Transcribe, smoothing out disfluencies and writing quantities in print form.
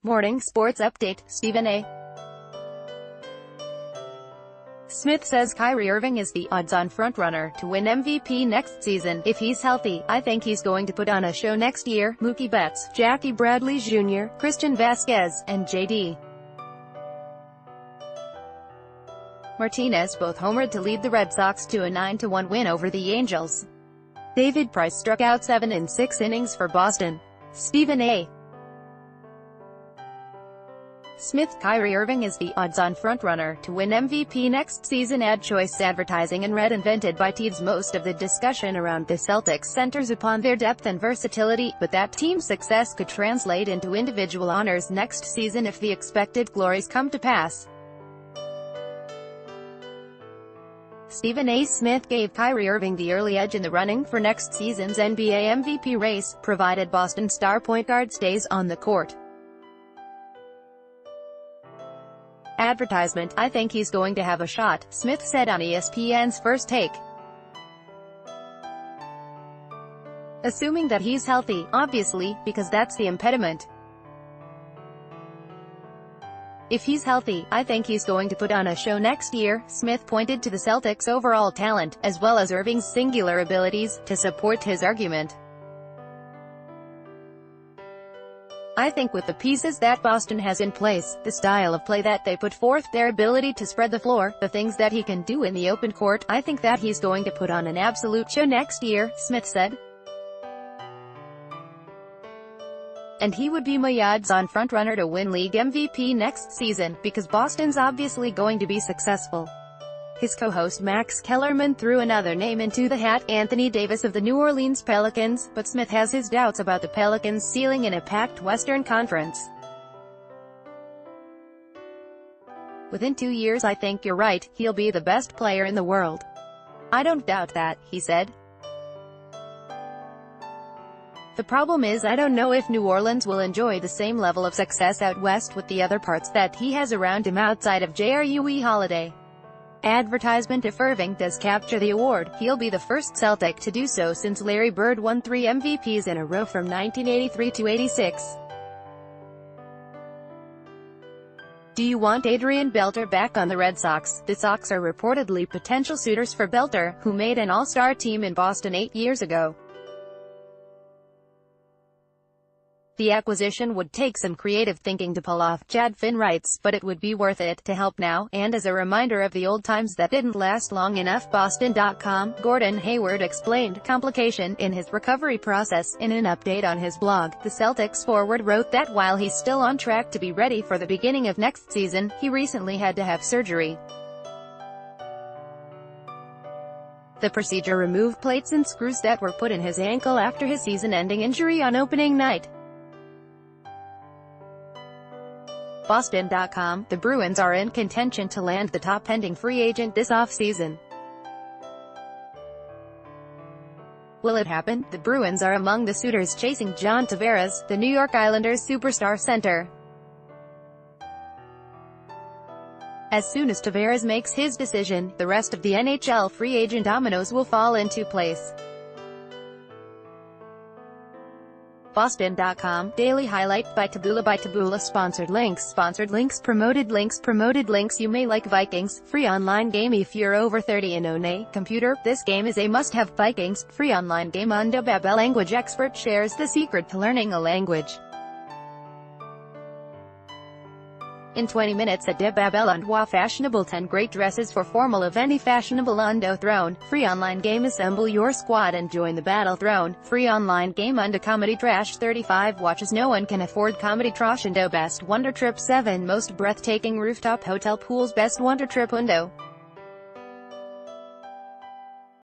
Morning Sports Update, Stephen A. Smith says Kyrie Irving is the odds-on frontrunner to win MVP next season. If he's healthy, I think he's going to put on a show next year. Mookie Betts, Jackie Bradley Jr., Christian Vasquez, and J.D. Martinez both homered to lead the Red Sox to a 9-1 win over the Angels. David Price struck out 7 in 6 innings for Boston. Stephen A. Smith, Kyrie Irving is the odds-on frontrunner to win MVP next season. Ad choice advertising and red invented by Teeds. Most of the discussion around the Celtics centers upon their depth and versatility, but that team's success could translate into individual honors next season if the expected glories come to pass. Stephen A. Smith gave Kyrie Irving the early edge in the running for next season's NBA MVP race, provided Boston star point guard stays on the court. Advertisement, I think he's going to have a shot, Smith said on ESPN's First Take. Assuming that he's healthy, obviously, because that's the impediment. If he's healthy, I think he's going to put on a show next year. Smith pointed to the Celtics' overall talent, as well as Irving's singular abilities, to support his argument. I think with the pieces that Boston has in place, the style of play that they put forth, their ability to spread the floor, the things that he can do in the open court, I think that he's going to put on an absolute show next year, Smith said. And he would be my odds-on frontrunner to win league MVP next season, because Boston's obviously going to be successful. His co-host Max Kellerman threw another name into the hat, Anthony Davis of the New Orleans Pelicans, but Smith has his doubts about the Pelicans' ceiling in a packed Western Conference. Within 2 years, I think you're right, he'll be the best player in the world. I don't doubt that, he said. The problem is I don't know if New Orleans will enjoy the same level of success out west with the other parts that he has around him outside of Jrue Holiday. Advertisement, if Irving does capture the award, he'll be the first Celtic to do so since Larry Bird won 3 MVPs in a row from 1983 to 86. Do you want Adrian Belter back on the Red Sox? The Sox are reportedly potential suitors for Belter, who made an all-star team in Boston 8 years ago. The acquisition would take some creative thinking to pull off, Chad Finn writes, but it would be worth it to help now, and as a reminder of the old times that didn't last long enough. Boston.com, Gordon Hayward explained complication in his recovery process. In an update on his blog, the Celtics forward wrote that while he's still on track to be ready for the beginning of next season, he recently had to have surgery. The procedure removed plates and screws that were put in his ankle after his season-ending injury on opening night. Boston.com, the Bruins are in contention to land the top-pending free agent this offseason. Will it happen? The Bruins are among the suitors chasing John Tavares, the New York Islanders' superstar center. As soon as Tavares makes his decision, the rest of the NHL free agent dominoes will fall into place. Boston.com, Daily Highlight by Taboola Sponsored links Promoted links You may like Vikings, free online game if you're over 30 and own a computer. This game is a must-have. Vikings, free online game. Unda Babel language expert shares the secret to learning a language. In 20 minutes at De Babel Undwa fashionable 10 great dresses for formal of any fashionable Undo throne. Free online game. Assemble your squad and join the battle throne. Free online game. Unda Comedy Trash 35 watches no one can afford. Comedy Trash Undo Best Wonder Trip 7 most breathtaking rooftop hotel pools. Best Wonder Trip Undo.